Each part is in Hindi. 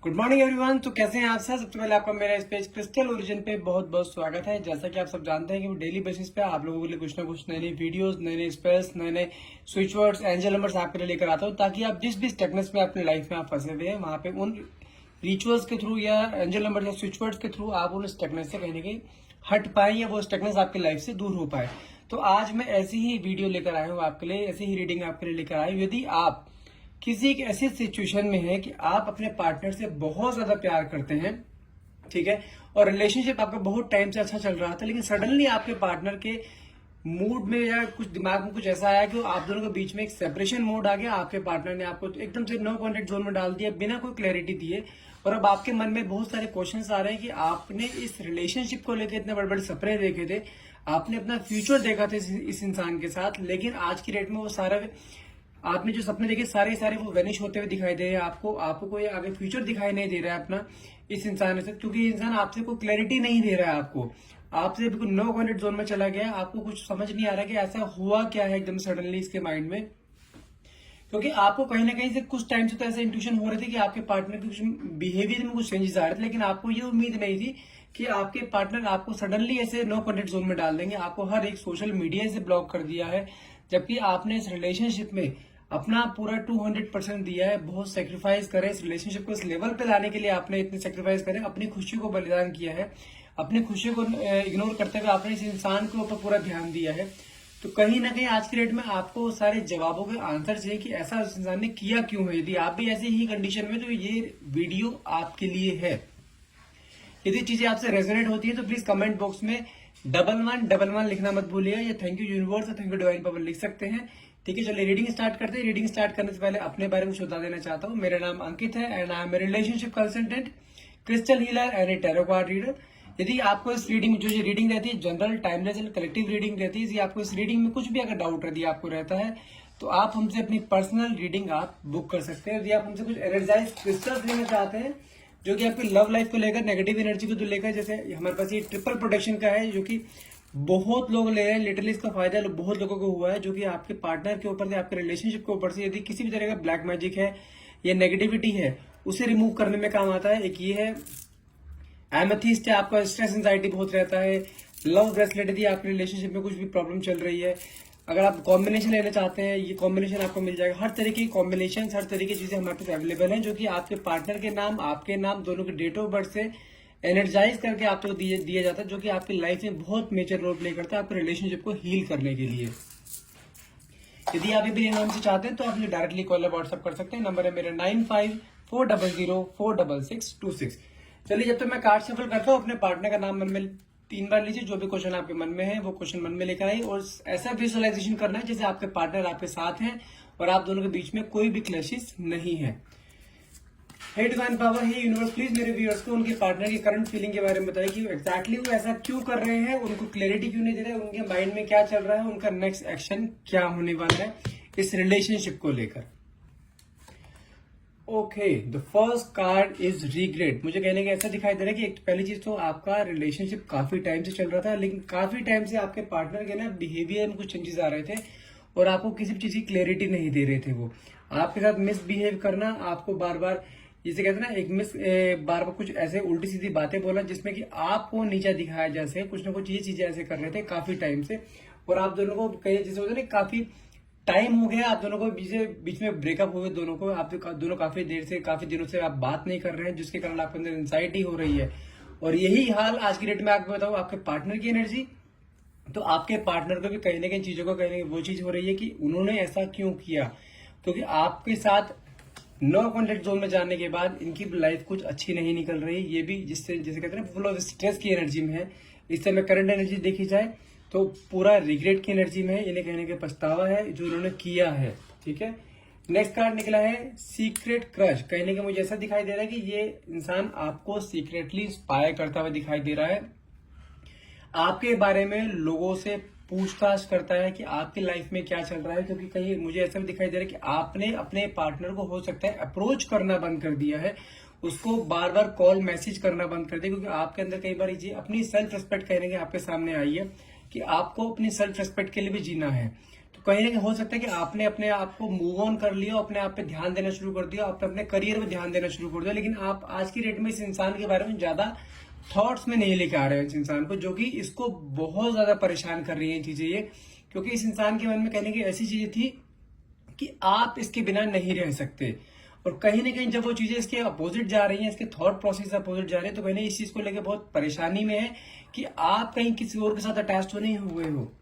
Good morning everyone. तो कैसे हैं आप सब? सबसे पहले आपका मेरा इस पेज क्रिस्टल ओरिजिन पे बहुत बहुत स्वागत है। जैसा कि आप सब जानते हैं कि डेली बेसिस पे आप लोगों के लिए कुछ ना कुछ नई नई वीडियोस, नए नए स्पेल्स, नए नए स्विच वर्ड्स, एंजल नंबर्स आपके लिए लेकर आता हूँ, ताकि आप जिस भी स्टेकनेस में अपनी लाइफ में आप फंसे हुए हैं वहां पे उन रिचुअल्स के थ्रू या एंजल नंबर या स्विच वर्ड्स के थ्रू आप उन स्टेकनेस से कहीं ना कहीं हट पाए या वो स्टेकनेस आपकी लाइफ से दूर हो पाए। तो आज मैं ऐसी ही वीडियो लेकर आया हूँ आपके लिए, ऐसी ही रीडिंग आपके लिए लेकर आया हूँ। यदि आप किसी एक ऐसी सिचुएशन में है कि आप अपने पार्टनर से बहुत ज्यादा प्यार करते हैं, ठीक है, और रिलेशनशिप आपका बहुत टाइम से अच्छा चल रहा था, लेकिन सडनली आपके पार्टनर के मूड में या कुछ दिमाग में कुछ ऐसा आया कि आप दोनों के बीच में एक सेपरेशन मोड आ गया। आपके पार्टनर ने आपको एकदम से नो कॉन्टेक्ट जोन में डाल दिया बिना कोई क्लैरिटी दिए, और अब आपके मन में बहुत सारे क्वेश्चंस आ रहे हैं कि आपने इस रिलेशनशिप को लेकर इतने बड़े बड़े सपने देखे थे, आपने अपना फ्यूचर देखा था इस इंसान के साथ, लेकिन आज की डेट में वो सारा आपने जो सपने देखे सारे सारे वो वेनिश होते हुए दिखाई दे रहे हैं। आपको कोई आगे फ्यूचर दिखाई नहीं दे रहा है अपना इस इंसान से, क्योंकि इंसान आपसे कोई क्लैरिटी नहीं दे रहा है। आपसे बिल्कुल नो कॉन्टेक्ट जोन में चला गया। आपको कुछ समझ नहीं आ रहा कि ऐसा हुआ क्या है एकदम सडनली इसके माइंड में, क्योंकि आपको कहीं ना कहीं से कुछ टाइम से तो ऐसा इंट्यूशन हो रहे थे कि आपके पार्टनर के कुछ बिहेवियर में कुछ चेंजेस आ रहे थे, लेकिन आपको ये उम्मीद नहीं थी कि आपके पार्टनर आपको सडनली ऐसे नो कॉन्टेक्ट जोन में डाल देंगे। आपको हर एक सोशल मीडिया से ब्लॉक कर दिया है, जबकि आपने इस रिलेशनशिप में अपना पूरा 200% दिया है। बहुत सेक्रीफाइस करे इस रिलेशनशिप को इस लेवल पे लाने के लिए, आपने इतने सेक्रीफाइस करे, अपनी खुशी को बलिदान किया है, अपनी खुशी को इग्नोर करते हुए आपने इस इंसान के ऊपर पूरा ध्यान दिया है। तो कहीं ना कहीं आज की डेट में आपको सारे जवाबों के आंसर चाहिए कि ऐसा उस इंसान ने किया क्यों है। यदि आप भी ऐसी ही कंडीशन में, तो ये वीडियो आपके लिए है। यदि चीजें आपसे रेजोनेट होती है तो प्लीज कमेंट बॉक्स में 1111 लिखना मत भूलिए, या थैंक यू यूनिवर्स और थैंक यू डिवाइन पावर लिख सकते हैं। ठीक है, चलिए रीडिंग स्टार्ट करते हैं। रीडिंग स्टार्ट करने से पहले अपने बारे में कुछ बता देना चाहता हूँ। मेरा नाम अंकित है and I am a relationship consultant, crystal healer and a tarot card reader. यदि आपको इस रीडिंग जो ये रीडिंग रहती है general, timeless and collective reading रहती है, यदि आपको इस रीडिंग में कुछ भी अगर डाउट यदि आपको रहता है तो आप हमसे अपनी पर्सनल रीडिंग आप बुक कर सकते हैं। यदि आप हमसे कुछ एनर्जाइज क्रिस्टल्स लेना चाहते हैं जो कि आपकी लव लाइफ को लेकर, नेगेटिव एनर्जी को तो लेकर, जैसे हमारे पास ये ट्रिपल प्रोटेक्शन का है जो कि बहुत लोग ले रहे हैं, लिटरली इसका फायदा बहुत लोगों को हुआ है, जो कि आपके पार्टनर के ऊपर से, आपके रिलेशनशिप के ऊपर से यदि किसी भी तरह का ब्लैक मैजिक है या नेगेटिविटी है उसे रिमूव करने में काम आता है। एक ये है एमेथिस्ट है, आपका स्ट्रेस एंजाइटी बहुत रहता है। लव ब्रेसलेट, यदि आपके रिलेशनशिप में कुछ भी प्रॉब्लम चल रही है, अगर आप कॉम्बिनेशन लेना चाहते हैं ये कॉम्बिनेशन आपको मिल जाएगा। हर तरीके की कॉम्बिनेशन, हर तरीके की चीजें हमारे पास अवेलेबल हैं, जो कि आपके पार्टनर के नाम, आपके नाम, दोनों के डेट ऑफ बर्थ से एनर्जाइज करके आपको दिया जाता है, जो कि आपकी लाइफ में बहुत मेजर रोल प्ले करता है आपके रिलेशनशिप को हील करने के लिए। यदि आप भी नाम से चाहते हैं तो आप मुझे डायरेक्टली कॉल या व्हाट्सअप कर सकते हैं। नंबर है मेरा 9540046626। चलिए, जब तक मैं कार्ड सफल करता हूँ, अपने पार्टनर का नाम मन में 3 बार लीजिए। जो भी क्वेश्चन आपके मन में है वो क्वेश्चन मन में लेकर आइए, और ऐसा विजुअलाइजेशन करना है जैसे आपके पार्टनर आपके साथ हैं और आप दोनों के बीच में कोई भी क्लैशेस नहीं है। हे डिवाइन पावर, हे यूनिवर्स, प्लीज मेरे व्यूअर्स को उनके पार्टनर की करंट फीलिंग के बारे में बताइए कि एग्जैक्टली वो ऐसा क्यों कर रहे हैं, उनको क्लैरिटी क्यों नहीं दे रहे, उनके माइंड में क्या चल रहा है, उनका नेक्स्ट एक्शन क्या होने वाला है इस रिलेशनशिप को लेकर। Okay, the first card is regret. मुझे कहने का ऐसा दिखाई दे रहा है कि एक पहली चीज तो आपका रिलेशनशिप काफी टाइम से चल रहा था, लेकिन काफी टाइम से आपके पार्टनर के ना बिहेवियर में कुछ चेंजेस आ रहे थे और आपको किसी भी चीज की क्लैरिटी नहीं दे रहे थे। वो आपके साथ मिसबिहेव करना, आपको बार बार, जिसे कहते हैं ना, बार बार कुछ ऐसे उल्टी सीधी बातें बोलना जिसमें कि आपको नीचा दिखाया, जैसे कुछ ना कुछ ये चीजें ऐसे कर रहे थे काफी टाइम से। और आप दोनों को कहीं जैसे होता है ना, काफी टाइम हो गया आप दोनों को, बीच में ब्रेकअप हुए दोनों को, आप दोनों काफी देर से, काफी दिनों से आप बात नहीं कर रहे हैं, जिसके कारण आपके अंदर एंजाइटी हो रही है। और यही हाल आज की डेट में आपको बताऊं, आपके पार्टनर की एनर्जी, तो आपके पार्टनर को भी कहीं ना कहीं चीजों को, कहीं ना कहीं वो चीज हो रही है कि उन्होंने ऐसा क्यों किया, क्योंकि आपके साथ नो कॉन्टेक्ट जोन में जाने के बाद इनकी लाइफ कुछ अच्छी नहीं निकल रही। ये भी जिससे, जैसे कहते हैं, फुल ऑफ स्ट्रेस की एनर्जी में है। इस समय करंट एनर्जी देखी जाए तो पूरा रिग्रेट की एनर्जी में है। इन्हें कहने के पछतावा है जो इन्होंने किया है। ठीक है, नेक्स्ट कार्ड निकला है सीक्रेट क्रश। कहने के मुझे ऐसा दिखाई दे रहा है कि ये इंसान आपको सीक्रेटली स्पाई करता हुआ दिखाई दे रहा है, आपके बारे में लोगों से पूछताछ करता है कि आपकी लाइफ में क्या चल रहा है, क्योंकि कहीं मुझे ऐसा भी दिखाई दे रहा है कि आपने अपने पार्टनर को हो सकता है अप्रोच करना बंद कर दिया है, उसको बार बार कॉल मैसेज करना बंद कर दिया, क्योंकि आपके अंदर कई बार ये अपनी सेल्फ रिस्पेक्ट कहने के आपके सामने आई है कि आपको अपनी सेल्फ रिस्पेक्ट के लिए भी जीना है। तो तो कहीं ना कहीं हो सकता है कि आपने अपने आप को मूव ऑन कर लिया, अपने आप पे ध्यान देना शुरू कर दिया, आपने अपने करियर में ध्यान देना शुरू कर दिया, लेकिन आप आज की डेट में इस इंसान के बारे में ज्यादा थॉट्स में नहीं लेके आ रहे हैं इस इंसान को, जो कि इसको बहुत ज्यादा परेशान कर रही है चीजें ये। क्योंकि इस इंसान के मन में कहने की ऐसी चीजें थी कि आप इसके बिना नहीं रह सकते, और कहीं ना कहीं जब वो चीजें इसके अपोजिट जा रही हैं, इसके थॉट प्रोसेस अपोजिट जा रहे हैं, तो कहीं इस चीज को लेकर बहुत परेशानी में है कि आप कहीं किसी और के साथ अटैच तो नहीं हुए हो।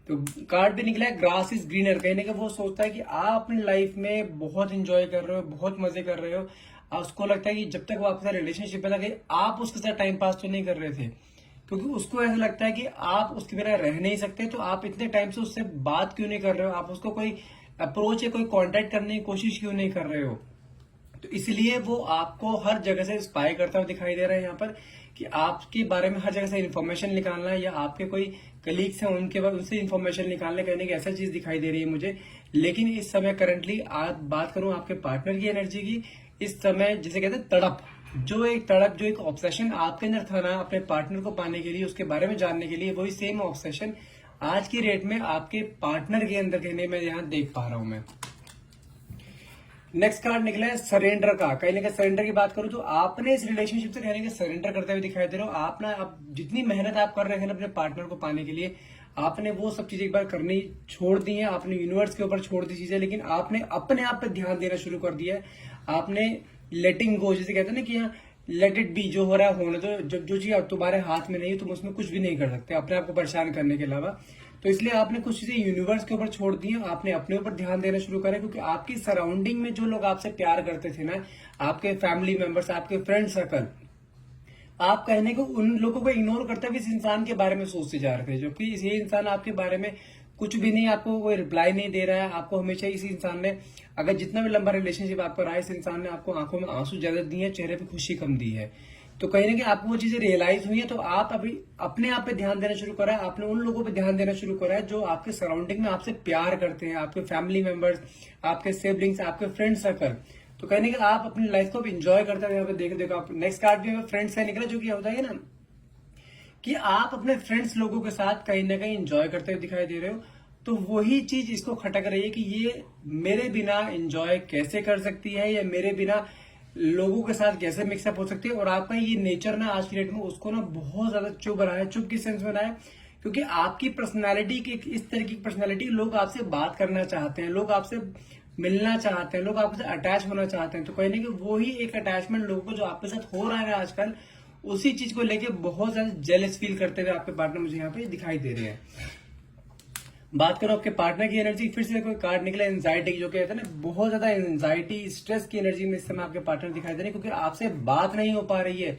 तो कार्ड भी निकला है ग्रास इज ग्रीनर, कहीं ना कहीं वो सोचता है कि आप अपनी लाइफ में बहुत इंजॉय कर रहे हो, बहुत मजे कर रहे हो। उसको लगता है कि जब तक वो आपके साथ रिलेशनशिप में लगे, आप उसके साथ टाइम पास तो नहीं कर रहे थे, क्योंकि उसको ऐसा लगता है कि आप उसके बिना रह नहीं सकते, तो आप इतने टाइम से उससे बात क्यों नहीं कर रहे हो, आप उसको कोई अप्रोच या कोई कांटेक्ट करने की कोशिश क्यों नहीं कर रहे हो। तो इसलिए वो आपको हर जगह से स्पाई करता हुआ दिखाई दे रहा है यहाँ पर, कि आपके बारे में हर जगह से इन्फॉर्मेशन निकालना, या आपके कोई कलीग्स हैं उनके बाद उनसे इन्फॉर्मेशन निकालने कहने की ऐसा चीज दिखाई दे रही है मुझे। लेकिन इस समय करंटली आज बात करूं आपके पार्टनर की एनर्जी की, इस समय जिसे कहते हैं तड़प, जो एक ऑब्सेशन आपके अंदर था ना अपने पार्टनर को पाने के लिए, उसके बारे में जानने के लिए, वही सेम ऑब्सेशन आज की डेट में आपके पार्टनर के अंदर कहने में यहाँ देख पा रहा हूं मैं। नेक्स्ट कार्ड निकला है सरेंडर का। कहीं ना कहीं सरेंडर की बात करूं तो आपने इस रिलेशनशिप से कहने के सरेंडर करते हुए दिखाई दे रहे हो। आप ना अब जितनी मेहनत आप कर रहे थे ना अपने पार्टनर को पाने के लिए, आपने वो सब चीजें एक बार करनी छोड़ दी है, आपने यूनिवर्स के ऊपर छोड़ दी चीजें, लेकिन आपने अपने आप पे ध्यान देना शुरू कर दिया है। आपने लेटिंग गो, जैसे कहते हैं ना कि यहाँ लेट इट बी, जो हो रहा है होने दो, जब जो चीज तुम्हारे हाथ में नहीं है तुम उसमें कुछ भी नहीं कर सकते अपने आप को परेशान करने के अलावा। तो इसलिए आपने कुछ चीजें यूनिवर्स के ऊपर छोड़ दी है, आपने अपने ऊपर ध्यान देना शुरू करा, क्योंकि आपकी सराउंडिंग में जो लोग आपसे प्यार करते थे ना, आपके फैमिली मेंबर्स, आपके फ्रेंड सर्कल, आप कहने को उन लोगों को इग्नोर करते हुए इस इंसान के बारे में सोचते जा रहे थे, जो कि ये इंसान आपके बारे में कुछ भी नहीं, आपको कोई रिप्लाई नहीं दे रहा है। आपको हमेशा इस इंसान ने, अगर जितना भी लंबा रिलेशनशिप आपका रहा है, इस इंसान ने आपको आंखों में आंसू ज्यादा दिए हैं, चेहरे पे खुशी कम दी है। तो कहीं ना कहीं आपको वो चीजें रियलाइज हुई है, तो आप अभी अपने आप पे ध्यान देना शुरू करा है, आपने उन लोगों पे ध्यान देना शुरू करा है जो आपके सराउंडिंग में आपसे प्यार करते हैं, आपके फैमिली मेंबर्स, आपके सिबलिंग्स, आपके फ्रेंड सर्कल। तो कहने का आप अपनी लाइफ को एंजॉय करते हुए यहाँ पे देखो आप नेक्स्ट कार्ड भी फ्रेंड्स का निकला, जो कि होता है ना कि आप अपने फ्रेंड्स लोगों के साथ कहीं ना कहीं एंजॉय करते हुए दिखाई दे रहे हो। तो वही चीज इसको खटक रही है कि ये मेरे बिना एंजॉय कैसे कर सकती है, या मेरे बिना लोगों के साथ कैसे मिक्सअप हो सकती है। और आपका ये नेचर ना आज की डेट में उसको ना बहुत ज्यादा चुभ रहा है। चुभ किस सेंस में रहा है, क्योंकि आपकी पर्सनालिटी की इस तरह की पर्सनालिटी, लोग आपसे बात करना चाहते हैं, लोग आपसे मिलना चाहते हैं, लोग आपसे अटैच होना चाहते हैं। तो कहीं ना कहीं वही एक अटैचमेंट लोगों को जो आपके साथ हो रहा है आजकल, उसी चीज को लेके बहुत ज्यादा जेलस फील करते हुए आपके पार्टनर मुझे यहाँ पे दिखाई दे रहे हैं। बात करो आपके पार्टनर की एनर्जी, फिर से कोई कार्ड निकला एंजाइटी, जो कहते हैं ना बहुत ज्यादा एंजाइटी स्ट्रेस की एनर्जी में इस समय आपके पार्टनर दिखाई दे रहे हैं, क्योंकि आपसे बात नहीं हो पा रही है।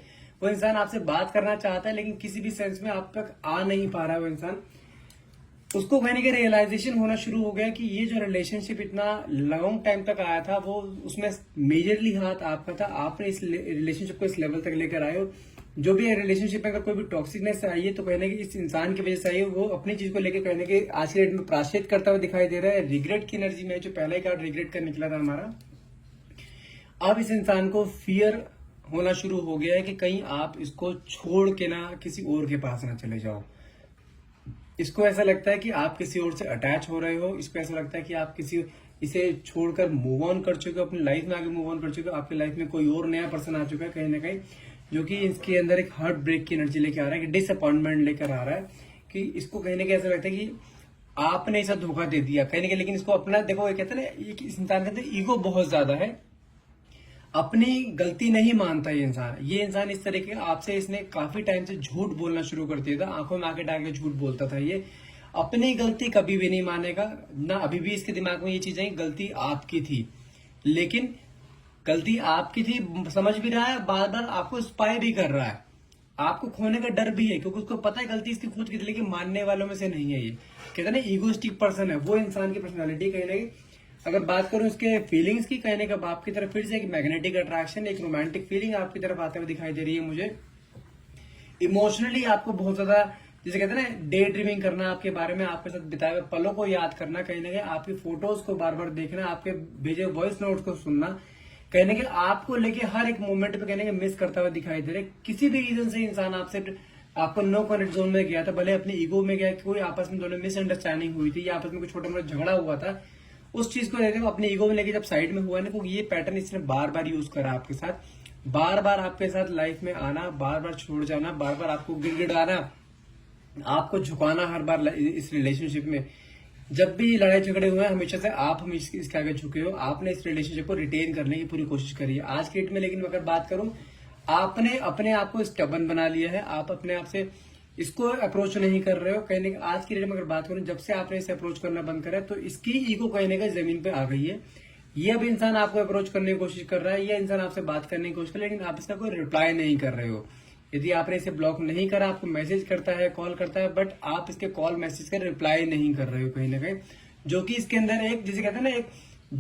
वो इंसान आपसे बात करना चाहता है, लेकिन किसी भी सेंस में आप तक आ नहीं पा रहा है वो इंसान। उसको कहने के रियलाइजेशन होना शुरू हो गया कि ये जो रिलेशनशिप इतना लॉन्ग टाइम तक आया था, वो उसमें मेजरली हाथ आपका था। आपने इस रिलेशनशिप को इस लेवल तक लेकर आए हो। जो भी रिलेशनशिप में अगर कोई भी टॉक्सिकनेस आई है, तो कहने की इस इंसान की वजह से आई है। वो अपनी चीज को लेकर कहने के आज के डेट में प्राश्चित करता हुआ दिखाई दे रहा है। रिग्रेट की एनर्जी में, जो पहला ही कार्ड रिग्रेट का निकला था हमारा, अब इस इंसान को फियर होना शुरू हो गया है कि कहीं आप इसको छोड़ के ना किसी और के पास ना चले जाओ। इसको ऐसा लगता है कि आप किसी और से अटैच हो रहे हो। इसको ऐसा लगता है कि आप इसे छोड़कर मूव ऑन कर चुके हो, अपनी लाइफ में आगे मूव ऑन कर चुके हो। आपकी लाइफ में कोई और नया पर्सन आ चुका है कहीं ना कहीं, जो कि इसके अंदर एक हार्ट ब्रेक की एनर्जी लेकर आ रहा है, कि डिसअपॉइंटमेंट लेकर आ रहा है, कि इसको कहीं ना कहीं ऐसा लगता है कि आपने इसे धोखा दे दिया कहीं ना कहीं। लेकिन इसको अपना देखो, ये कहते हैं ना, इस इंसान के अंदर ईगो बहुत ज्यादा है, अपनी गलती नहीं मानता ये इंसान इस तरीके आपसे, इसने काफी टाइम से झूठ बोलना शुरू कर दिया था, आंखों में आंखें डाल के झूठ बोलता था। ये अपनी गलती कभी भी नहीं मानेगा ना, अभी भी इसके दिमाग में ये चीजें गलती आपकी थी, लेकिन गलती आपकी थी समझ भी रहा है, बार बार आपको स्पाई भी कर रहा है, आपको खोने का डर भी है, क्योंकि उसको पता है गलती इसकी खुद की थी, लेकिन मानने वालों में से नहीं है। ये कहते हैं ना ईगोइस्टिक पर्सन है वो इंसान की पर्सनालिटी कहीं ना कहीं। अगर बात करूं इसके फीलिंग्स की, कहने का बाप की तरफ फिर से एक मैग्नेटिक अट्रैक्शन, एक रोमांटिक फीलिंग आपकी तरफ आते हुए दिखाई दे रही है मुझे। इमोशनली आपको बहुत ज्यादा, जैसे कहते हैं ना, डे ड्रीमिंग करना, आपके बारे में, आपके साथ बिताए हुए पलों को याद करना, कहीं ना कहीं आपकी फोटोज को बार बार देखना, आपके भेजे वॉइस नोट्स को सुनना, कहने के आपको लेके हर एक मोमेंट पे कहने के मिस करता हुआ दिखाई दे रहा है। किसी भी रीजन से इंसान आपसे आपको नो कनेक्ट जोन में गया था, भले अपनी ईगो में गया, कोई आपस में दोनों मिसअंडरस्टैंडिंग हुई थी या आपस में कोई छोटा मोटा झगड़ा हुआ था, उस चीज को लेकर वो अपने ईगो में लेके जब साइड में हुआ ना, तो ये पैटर्न इसने बार बार यूज करा आपके साथ, बार बार आपके साथ लाइफ में आना, बार बार छोड़ जाना, बार बार आपको गिड़गिड़ाना, आपको झुकाना हर बार इस रिलेशनशिप में। जब भी लड़ाई झगड़े हुए हैं हमेशा से आप हम इसके आगे झुके हो, आपने इस रिलेशनशिप को रिटेन करने की पूरी कोशिश करी है। आज के डेट में लेकिन अगर बात करूं, आपने अपने आप को स्टबन बना लिया है, आप अपने आप से इसको अप्रोच नहीं कर रहे हो। कहीं ना आज की डेट में अगर बात करूं, जब से आपने इसे अप्रोच करना बंद करा तो इसकी ईगो कहीं ना कहीं जमीन पे आ गई है। ये अब इंसान आपको अप्रोच करने की कोशिश कर रहा है, ये इंसान आपसे बात करने की कोशिश कर रहा है, लेकिन आप इसका कोई रिप्लाई नहीं कर रहे हो। यदि आपने इसे ब्लॉक नहीं करा, आपको मैसेज करता है, कॉल करता है, बट आप इसके कॉल मैसेज का रिप्लाई नहीं कर रहे हो कहीं ना कहीं, जो कि इसके अंदर एक, जिसे कहते हैं ना, एक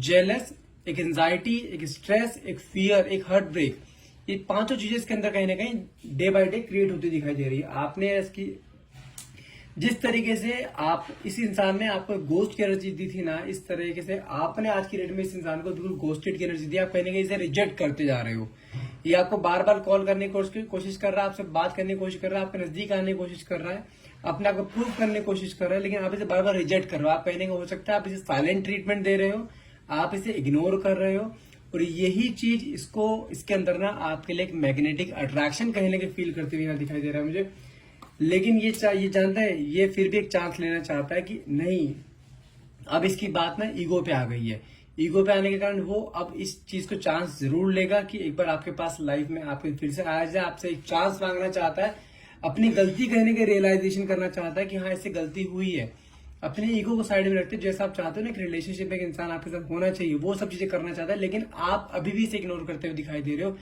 जेलस, एक एंजाइटी, एक स्ट्रेस, एक फियर, एक हार्ट ब्रेक, ये पांचों चीजें इसके अंदर कहीं ना कहीं डे बाय डे क्रिएट होती दिखाई दे रही है। आपने इसकी जिस तरीके से आप इस इंसान ने आपको गोस्ट की एनर्जी दी थी ना, इस तरीके से आपने आज की डेट में इस इंसान को बिल्कुल गोस्टेड की एनर्जी दी। आप कहीं ना कहीं इसे रिजेक्ट करते जा रहे हो। ये आपको बार बार कॉल करने की कोशिश कर रहा है, आपसे बात करने की कोशिश कर रहा है, आपके नजदीक आने की कोशिश कर रहा है, अपने आप को प्रूव करने की कोशिश कर रहा है, लेकिन आप इसे बार बार रिजेक्ट कर रहे हो। आप कहने का हो सकता है आप इसे साइलेंट ट्रीटमेंट दे रहे हो, आप इसे इग्नोर कर रहे हो, और यही चीज इसको इसके अंदर ना आपके लिए एक मैग्नेटिक अट्रैक्शन कहीं ना कहीं फील करते हुए दिखाई दे रहा है मुझे। लेकिन ये जानता है, ये फिर भी एक चांस लेना चाहता है कि नहीं, अब इसकी बात ना ईगो पे आ गई है। ईगो पे आने के कारण वो अब इस चीज को चांस जरूर लेगा कि एक बार आपके पास लाइफ में आपके फिर से आया जाए, आपसे एक चांस मांगना चाहता है, अपनी गलती कहने के रियलाइजेशन करना चाहता है कि हाँ इससे गलती हुई है। अपने ईगो को साइड में रखते जैसा आप चाहते हो ना, एक रिलेशनशिप में एक इंसान आपके साथ होना चाहिए, वो सब चीजें करना चाहता है, लेकिन आप अभी भी इसे इग्नोर करते हुए दिखाई दे रहे हो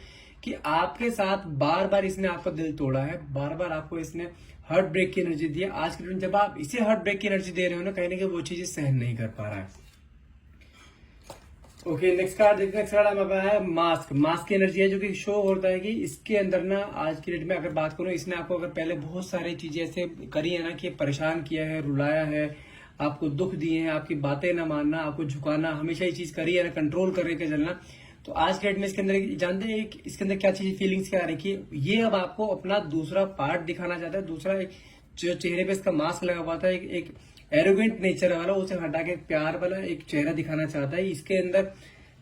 कि आपके साथ बार बार इसने आपका दिल तोड़ा है, बार बार आपको इसने हार्ट ब्रेक की एनर्जी दी है। आज के दिन जब आप इसे हार्ट ब्रेक की एनर्जी दे रहे हो ना, कहीं ना कहीं वो चीजें सहन नहीं कर पा रहा है। ओके, नेक्स्ट कार्ड देखते हैं। नेक्स्ट कार्ड हमारा है मास्क। मास्क की एनर्जी है जो कि शो होता है कि इसके अंदर ना, आज की डेट में अगर बात करूं, इसने आपको अगर पहले बहुत सारी चीजें ऐसे करी है ना कि परेशान किया है, रुलाया है, आपको दुख दिए हैं, आपकी बातें ना मानना, आपको झुकाना, हमेशा ये चीज करी है ना, कंट्रोल करके चलना। तो आज के डेट में इसके अंदर जानते हैं इसके अंदर क्या चीज फीलिंग्स क्या आ रही है, ये अब आपको अपना दूसरा पार्ट दिखाना चाहता है, दूसरा एक जो चेहरे पे इसका मास्क लगा हुआ था, एक एरोगेंट नेचर वाला, उसे हटा के प्यार वाला एक चेहरा दिखाना चाहता है। इसके अंदर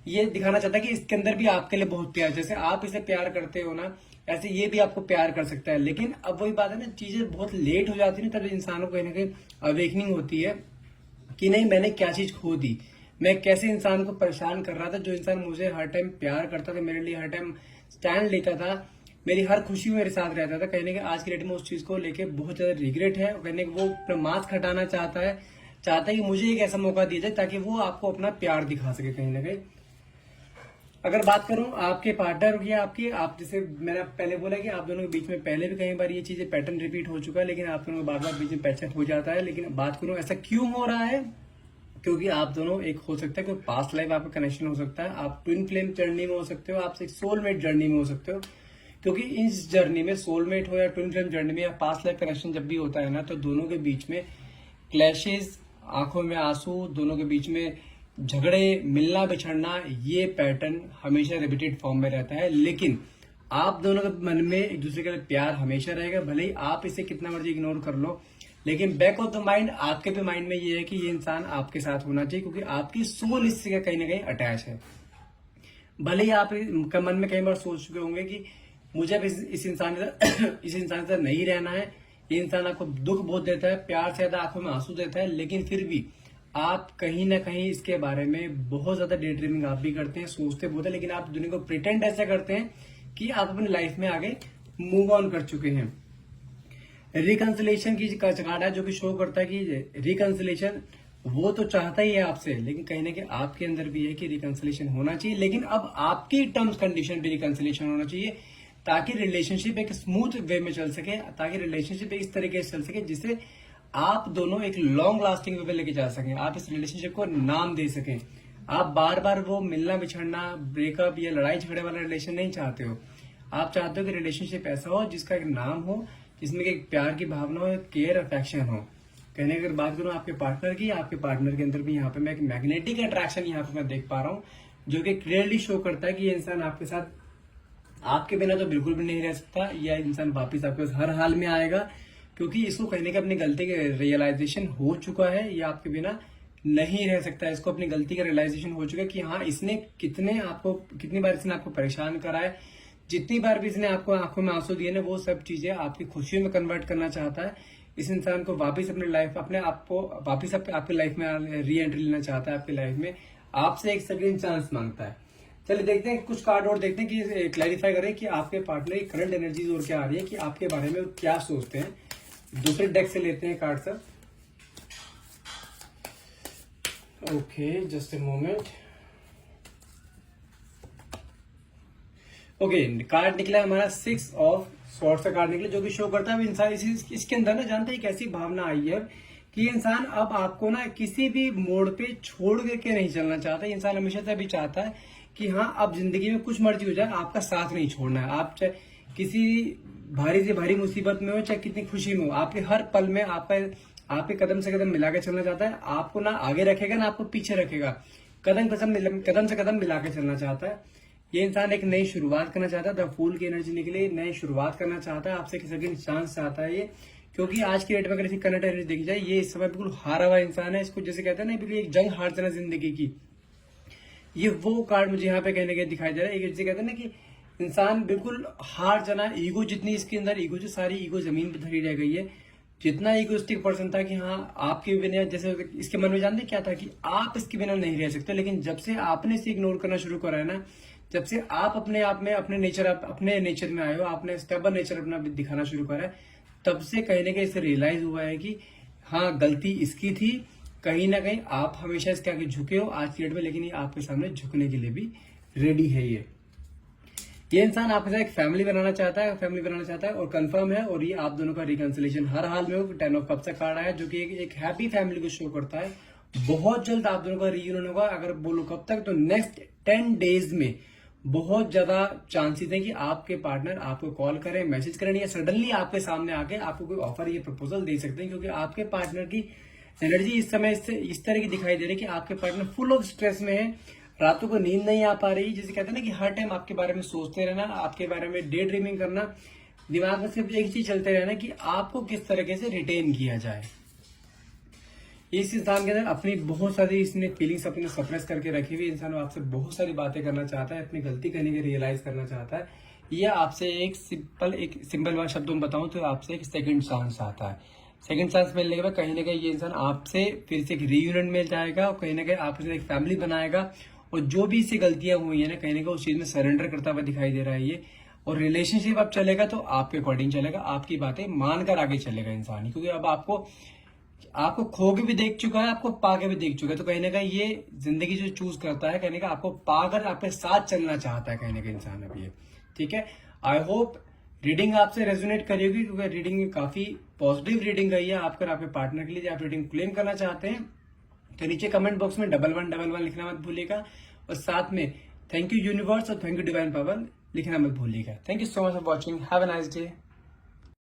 ये दिखाना चाहता है कि इसके अंदर भी आपके लिए बहुत प्यार, जैसे आप इसे प्यार करते हो ना, ऐसे ये भी आपको प्यार कर सकता है। लेकिन अब वही बात है ना, चीजें बहुत लेट हो जाती है, तब इंसानों को कहीं ना कहीं अवेकनिंग होती है कि नहीं, मैंने क्या चीज खो दी, मैं कैसे इंसान को परेशान कर रहा था। जो इंसान मुझे हर टाइम प्यार करता था, मेरे लिए हर टाइम स्टैंड लेता था, मेरी हर खुशी में मेरे साथ रहता था, कहने के आज की डेट में उस चीज को लेके बहुत ज्यादा रिग्रेट है। कहने के वो अपना मास्क हटाना चाहता है कि मुझे एक ऐसा मौका दिया जाए ताकि वो आपको अपना प्यार दिखा सके कहीं ना कहीं। अगर बात करूं आपके पार्टनर की, आप जैसे मैंने पहले बोला कि आप दोनों के बीच में पहले भी कई बार ये चीजें पैटर्न रिपीट हो चुका है, लेकिन आप दोनों को बार बार बीच में पैचअप हो जाता है। लेकिन बात करूं ऐसा क्यों हो रहा है, क्योंकि आप दोनों एक हो सकता है, कोई पास्ट लाइफ आपका कनेक्शन हो सकता है, आप ट्विन फ्लेम जर्नी में हो सकते हो, आप सोलमेट जर्नी में हो सकते हो। क्योंकि इस जर्नी में सोलमेट हो या ट्विन फ्लेम जर्नी में या पास्ट लाइफ कनेक्शन जब भी होता है ना, तो दोनों के बीच में क्लैशेस, आंखों में आंसू, दोनों के बीच में झगड़े, मिलना बिछड़ना, ये पैटर्न हमेशा रिपीटेड फॉर्म में रहता है। लेकिन आप दोनों के मन में एक दूसरे के लिए प्यार हमेशा रहेगा, भले ही आप इसे कितना मर्जी इग्नोर कर लो, लेकिन बैक ऑफ द माइंड आपके भी माइंड में ये है कि ये इंसान आपके साथ होना चाहिए, क्योंकि आपकी सोल इससे कहीं ना कहीं अटैच है। भले ही आप मन में कई बार सोच चुके होंगे कि मुझे अब इस इंसान के साथ नहीं रहना है, ये इंसान आपको दुख बहुत देता है, प्यार से ज्यादा आंखों में आंसू देता है, लेकिन फिर भी आप कहीं ना कहीं इसके बारे में बहुत ज्यादा डे ड्रीमिंग आप भी करते हैं, सोचते बहुत है, लेकिन आप दुनिया को प्रिटेंड ऐसा करते हैं कि आप अपनी लाइफ में आगे मूव ऑन कर चुके हैं। रिकंसिलेशन की कार्ड है जो कि शो करता है कि रिकंसिलेशन वो तो चाहता ही है आपसे, लेकिन कहीं ना कहीं आपके अंदर भी है कि रिकंसिलेशन होना चाहिए, लेकिन अब आपकी टर्म्स कंडीशन पे रिकंसिलेशन होना चाहिए, ताकि रिलेशनशिप एक स्मूथ वे में चल सके, ताकि रिलेशनशिप इस तरीके से चल सके जिससे आप दोनों एक लॉन्ग लास्टिंग वे पे लेके जा सकें, आप इस रिलेशनशिप को नाम दे सकें। आप बार बार वो मिलना बिछड़ना, ब्रेकअप या लड़ाई झगड़े वाला रिलेशन नहीं चाहते हो। आप चाहते हो कि रिलेशनशिप ऐसा हो जिसका एक नाम हो, जिसमें एक प्यार की भावना हो, केयर अफेक्शन हो। कहने की अगर बात करूं आपके पार्टनर की, आपके पार्टनर के अंदर भी यहाँ पे मैं एक मैग्नेटिक अट्रैक्शन यहाँ पे मैं देख पा रहा हूँ, जो कि क्लियरली शो करता है कि ये इंसान आपके साथ आपके बिना तो बिल्कुल भी नहीं रह सकता। यह इंसान वापिस आपके पास हर हाल में आएगा, क्योंकि इसको कहीं ना कहीं अपनी गलती का रियलाइजेशन हो चुका है। ये आपके बिना नहीं रह सकता। इसको अपनी गलती का रियलाइजेशन हो चुका है कि हाँ, इसने कितनी बार इसने आपको परेशान करा है, जितनी बार भी इसने आपको आंखों में आंसू दिए ना, वो सब चीजें आपकी खुशियों में कन्वर्ट करना चाहता है। इस इंसान को वापिस अपने लाइफ, अपने आप को वापिस आपकी लाइफ में री एंट्री लेना चाहता है। आपकी लाइफ में आपसे एक सेकंड चांस मांगता है। चलिए देखते हैं कुछ कार्ड और देखते हैं कि क्लैरिफाई करें कि आपके पार्टनर की करंट एनर्जीज और क्या आ रही है, कि आपके बारे में क्या सोचते हैं। दूसरे डेक से लेते हैं card sir. Okay, just a moment. Okay, card निकला हमारा 6 ऑफ स्वॉर्ड्स का कार्ड निकला, जो कि शो करता है इंसान इसके अंदर ना, जानते हैं एक ऐसी भावना आई है कि इंसान अब आपको ना किसी भी मोड़ पे छोड़ करके नहीं चलना चाहता। इंसान हमेशा से भी चाहता है कि हाँ, अब जिंदगी में कुछ मर्जी हो जाए, आपका साथ नहीं छोड़ना है। आप चाहे किसी भारी से भारी मुसीबत में हो, चाहे कितनी खुशी में हो, आपके हर पल में आपके कदम से कदम मिला के चलना चाहता है। आपको ना आगे रखेगा ना आपको पीछे रखेगा, कदम से कदम मिला के चलना चाहता है। ये इंसान एक नई शुरुआत करना चाहता है। द फूल की एनर्जी निकली, नई शुरुआत करना चाहता है, आपसे सेकंड चांस चाहता है ये। क्योंकि आज की डेट में अगर करंट एनर्जी देखी जाए, ये इस समय बिल्कुल हारा हुआ इंसान है। इसको जैसे कहते हैं ना, बिल्कुल एक जंग हार जाना जिंदगी की। ये वो कार्ड मुझे यहाँ पे कहने के दिखाई दे रहा है। जैसे कहते हैं ना कि इंसान बिल्कुल हार जाना, ईगो जितनी इसके अंदर ईगो, जो सारी ईगो जमीन पर धरी रह गई है। जितना ईगोइस्टिक पर्सन था कि हाँ, आपके बिना, जैसे इसके मन में जानते क्या था कि आप इसके बिना नहीं रह सकते। लेकिन जब से आपने इसे इग्नोर करना शुरू करा है ना, जब से आप अपने आप में अपने नेचर में आए हो, आपने स्टेबल नेचर अपना दिखाना शुरू करा है, तब से कहीं ना कहीं इसे रियलाइज हुआ है कि हाँ, गलती इसकी थी। कहीं ना कहीं आप हमेशा इसके आगे झुके हो आज की डेट में, लेकिन ये आपके सामने झुकने के लिए भी रेडी है। ये इंसान आपके साथ एक फैमिली बनाना चाहता है और कंफर्म है। और ये आप दोनों का रिकंसिलेशन हर हाल में हो। 10 ऑफ कप्स का कार्ड आया, जो कि एक हैप्पी फैमिली को शो करता है। बहुत जल्द आप दोनों का रियूनियन होगा। अगर बोलो कब तक, तो नेक्स्ट 10 डेज में बहुत ज्यादा चांसेस है कि आपके पार्टनर आपको कॉल करें, मैसेज करें, या सडनली आपके सामने आके आपको कोई ऑफर या प्रपोजल दे सकते हैं। क्योंकि आपके पार्टनर की एनर्जी इस समय इस तरह की दिखाई दे रही है कि आपके पार्टनर फुल ऑफ स्ट्रेस में है। रातों को नींद नहीं आ पा रही, जिसे कहते हैं ना कि हर टाइम आपके बारे में सोचते रहना, आपके बारे में डे ड्रीमिंग करना, दिमाग में सिर्फ एक चीज चलते रहना कि आपको किस तरीके से रिटेन किया जाए। इस इंसान के अंदर अपनी बहुत सारी इसने फीलिंग्स अपने सप्रेस करके रखी हुई। इंसान आपसे बहुत सारी बातें करना चाहता है, अपनी गलती करने की रियलाइज करना चाहता है। यह आपसे एक सिंपल शब्दों में बताऊं तो आपसे एक सेकंड चांस आता है। सेकंड चांस मिलने के बाद कहीं ना कहीं ये इंसान आपसे फिर से एक रीयूनियन में जाएगा और कहीं ना कहीं आपसे एक फैमिली बनाएगा। और जो भी इससे गलतियां हुई है ना, कहीं ना कहीं उस चीज में सरेंडर करता हुआ दिखाई दे रहा है ये। और रिलेशनशिप अब चलेगा तो आपके अकॉर्डिंग चलेगा, आपकी बातें मानकर आगे चलेगा इंसान। क्योंकि अब आपको खो के भी देख चुका है, आपको पा के भी देख चुका है। तो कहीं ना कहीं ये जिंदगी जो चूज करता है, कहने का आपको पाकर आपके साथ चलना चाहता है कहीं ना कहीं इंसान अभी ये। ठीक है, आई होप रीडिंग आपसे रेजोनेट करेगी, क्योंकि रीडिंग काफी पॉजिटिव रीडिंग रही है आपका आपके पार्टनर के लिए। आप रीडिंग क्लेम करना चाहते हैं तो नीचे कमेंट बॉक्स में 1111 लिखना मत भूलिएगा। और साथ में थैंक यू यूनिवर्स और थैंक यू डिवाइन पावर लिखना मत भूलिएगा। Thank you so much for watching. Have a nice day.